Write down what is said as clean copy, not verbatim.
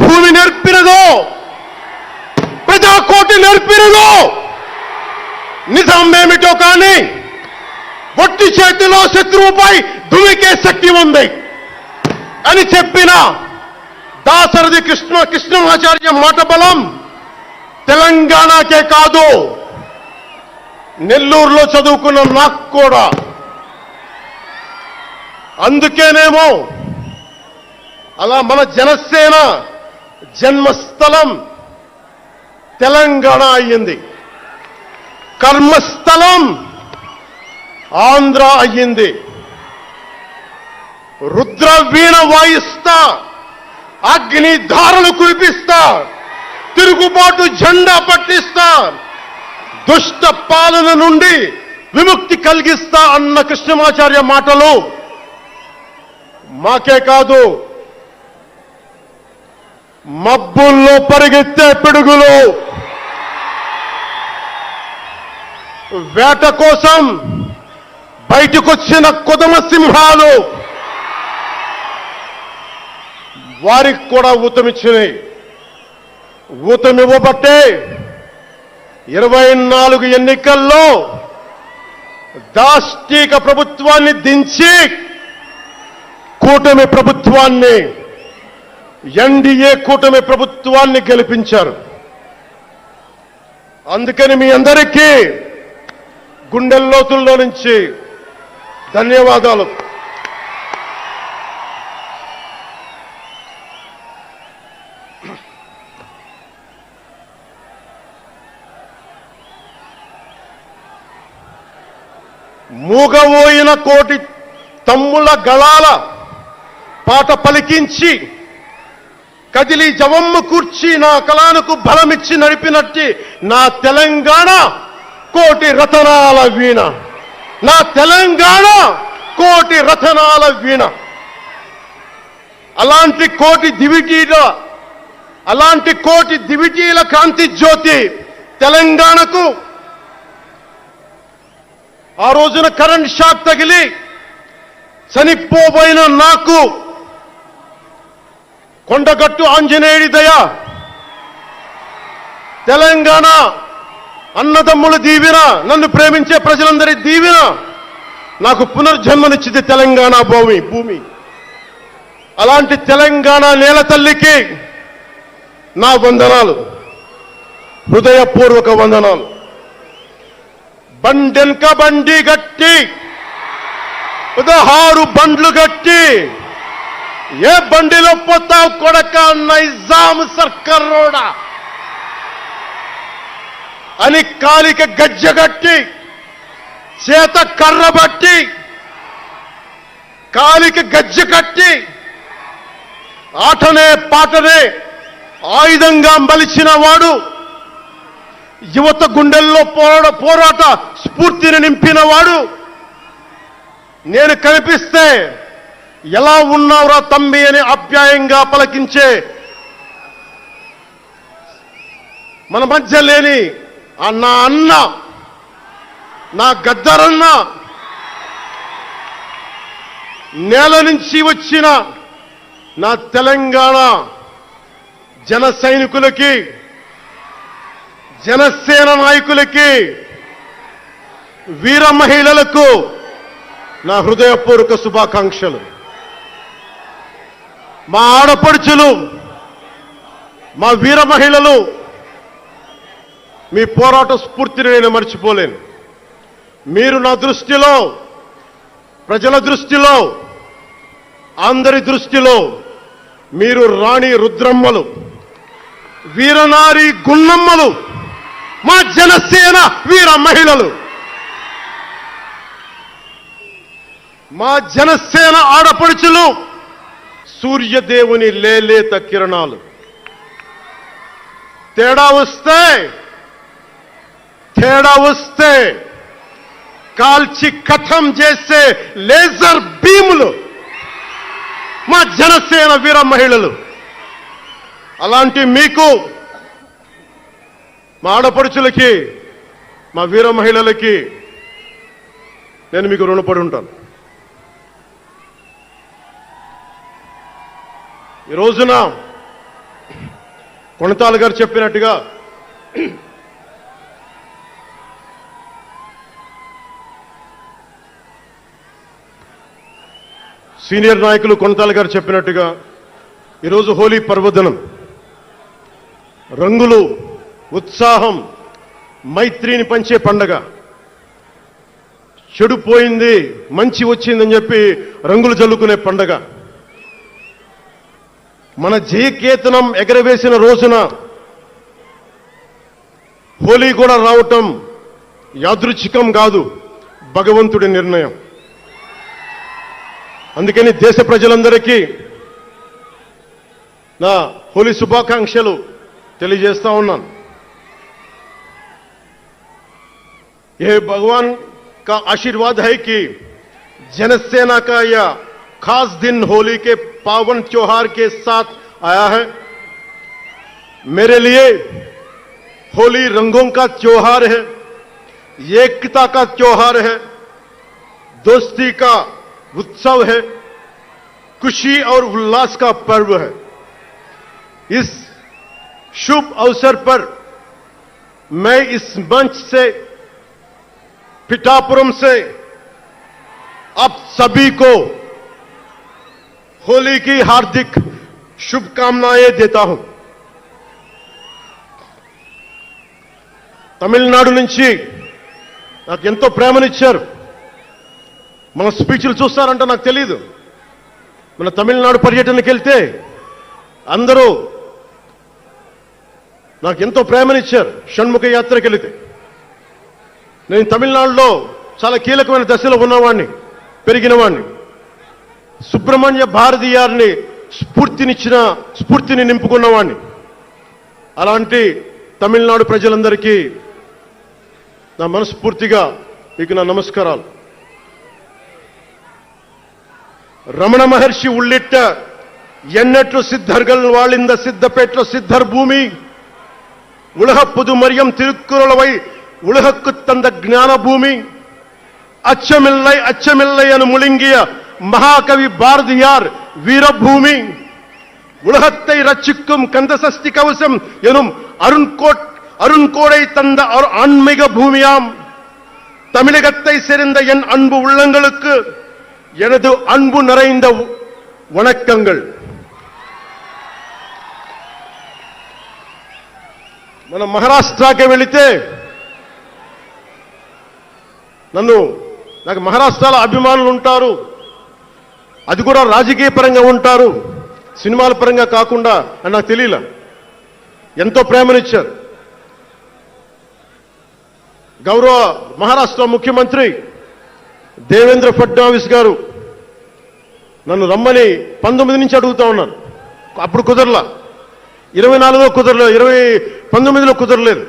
భూమి నేర్పినదో, ప్రజాకోటి నేర్పినదో నిజం ఏమిటో కానీ ఒట్టి చేతిలో శత్రువుపై దుమికే శక్తి ఉంది అని చెప్పిన దాశరథి కృష్ణమాచార్య మాట బలం తెలంగాణకే కాదు, నెల్లూరులో చదువుకున్న నాకు కూడా. అందుకేనేమో అలా మన జనసేన జన్మస్థలం తెలంగాణ అయ్యింది, కర్మస్థలం ఆంధ్ర అయ్యింది. రుద్ర వీణ వాయిస్తా, అగ్ని ధారలు కురిపిస్తా, తిరుగుబాటు జెండా పట్టిస్తా, దుష్ట పాలన నుండి విముక్తి కలిగిస్తా అన్న కృష్ణమాచార్య మాటలు మాకే కాదు, మబ్బుల్లో పరిగెత్తే పిడుగులు, వేట కోసం బయటకొచ్చిన కొదమ సింహాలు వారికి కూడా ఊతమిచ్చినాయి. ఊతమివ్వబట్టే 24 ఎన్నికల్లో దాష్టీక ప్రభుత్వాన్ని దించి కూటమి ప్రభుత్వాన్ని, ఎన్డీఏ కూటమి ప్రభుత్వాన్ని గెలిపించారు. అందుకని మీ అందరికీ గుండెల్లోతుల్లో నుంచి ధన్యవాదాలు. మూగబోయిన కోటి తమ్ముల గళాల పాట పలికించి కదిలి జవమ్మ కూర్చి నా కళానికి బలమిచ్చి నడిపినట్టి నా తెలంగాణ కోటి రతనాల వీణ, నా తెలంగాణ కోటి రతనాల వీణ. అలాంటి కోటి దివిటీల కాంతి జ్యోతి తెలంగాణకు ఆ రోజున కరెంట్ షాక్ తగిలి చనిపోబోయిన నాకు కొండగట్టు ఆంజనేయుడి దయ, తెలంగాణ అన్నదమ్ముల దీవెన, నన్ను ప్రేమించే ప్రజలందరి దీవెన నాకు పునర్జన్మనిచ్చింది తెలంగాణ భూమి. అలాంటి తెలంగాణ నేల తల్లికి నా వందనాలు, హృదయపూర్వక వందనాలు. బండెన్క బండి గట్టి 16 బండ్లు గట్టి ఏ బండిలో పోతావు కొడక నైజాం సర్కార్ రోడా అని కాలిక గజ్జగట్టి, చేత కర్ర బట్టి కాలిక గజ్జ కట్టి ఆటనే పాటనే ఆయుధంగా మలిచిన వాడు, యువత గుండెల్లో పోరాట స్ఫూర్తిని నింపిన వాడు, నేను కనిపిస్తే ఎలా ఉన్నావురా తమ్మి అని ఆప్యాయంగా పలకించే మన మధ్య లేని నా అన్న, నా గద్దరన్న, నేల నుంచి వచ్చిన నా తెలంగాణ జన సైనికులకి, జనసేన నాయకులకి, వీర మహిళలకు నా హృదయపూర్వక శుభాకాంక్షలు. మా ఆడపడుచులు, మా వీర మహిళలు, మీ పోరాట స్ఫూర్తిని నేను మర్చిపోలేను. మీరు నా దృష్టిలో, ప్రజల దృష్టిలో, అందరి దృష్టిలో మీరు రాణి రుద్రమ్మలు, వీరనారి గున్నమ్మలు, మా జనసేన వీర మహిళలు, మా జనసేన ఆడపడుచులు సూర్యదేవుని లేలేత కిరణాలు. తేడా వస్తే కాల్చి కథం చేసే లేజర్ బీములు మా జనసేన వీర మహిళలు. అలాంటి మీకు, మా ఆడపడుచులకి, మా వీర మహిళలకి నేను మీకు రుణపడి ఉంటాను. ఈ రోజున కొణతాల గారు చెప్పినట్టుగా సీనియర్ నాయకులు కొణతాల గారు చెప్పినట్టుగా ఈరోజు హోలీ పర్వదినం. రంగులు, ఉత్సాహం, మైత్రిని పంచే పండగ. చెడు పోయింది, మంచి వచ్చిందని చెప్పి రంగులు జల్లుకునే పండగ. మన జయకేతనం ఎగరవేసిన రోజున హోలీ కూడా రావటం యాదృచ్ఛికం కాదు, భగవంతుడి నిర్ణయం. అందుకని దేశ ప్రజలందరికీ నా హోలీ శుభాకాంక్షలు తెలియజేస్తా ఉన్నాను. ये भगवान का आशीर्वाद है कि जनसेना का यह खास दिन होली के पावन त्योहार के साथ आया है. मेरे लिए होली रंगों का त्योहार है, एकता का त्योहार है, दोस्ती का उत्सव है, खुशी और उल्लास का पर्व है. इस शुभ अवसर पर मैं इस मंच से, पिठापुरम से आप सभी को होली की हार्दिक शुभकामनाएं देता हूं. తమిళనాడు నుంచి నాకు ఎంతో ప్రేమనిచ్చారు. మన స్పీచ్లు చూస్తారంటే నాకు తెలియదు. మన తమిళనాడు పర్యటనకి వెళ్తే అందరూ నాకు ఎంతో ప్రేమనిచ్చారు. షణ్ముఖ యాత్రకి వెళితే నేను తమిళనాడులో చాలా కీలకమైన దశలో ఉన్నవాడిని, పెరిగినవాడిని. సుబ్రహ్మణ్య భారతీయారిని స్ఫూర్తిని నింపుకున్నవాడిని. అలాంటి తమిళనాడు ప్రజలందరికీ నా మనస్ఫూర్తిగా మీకు నా నమస్కారాలు. రమణ మహర్షి ఉళ్ళిట్ట ఎన్నట్లు సిద్ధర్గల్ వాళింద సిద్ధపేట్ల సిద్ధర్ భూమి ఉలహ పుదుమరియం తిరుక్కురళవై உலகுக்கு தந்த ஞான பூமி அச்சமில்லை அச்சமில்லை என முழங்கிய மகாகவி பாரதியார் வீரபூமி உலகத்தை ரட்சிக்கும் கந்தசஷ்டி கவசம் எனும் அருண்கோடை தந்த ஆன்மீக பூமியாம் தமிழகத்தை சேர்ந்த என் அன்பு உள்ளங்களுக்கு எனது அன்பு நிறைந்த வணக்கங்கள். మన మహారాష్ట్రకి వెళితే నాకు మహారాష్ట్రలో అభిమానులు ఉంటారు. అది కూడా రాజకీయ పరంగా ఉంటారు, సినిమాల పరంగా కాకుండా అని నాకు తెలియలా. ఎంతో ప్రేమనిచ్చారు. గౌరవ మహారాష్ట్ర ముఖ్యమంత్రి దేవేంద్ర ఫడ్నవీస్ గారు నన్ను రమ్మని 19 నుంచి అడుగుతా ఉన్నారు. అప్పుడు కుదరలా, 24లో కుదరలేదు, 19లో కుదరలేదు.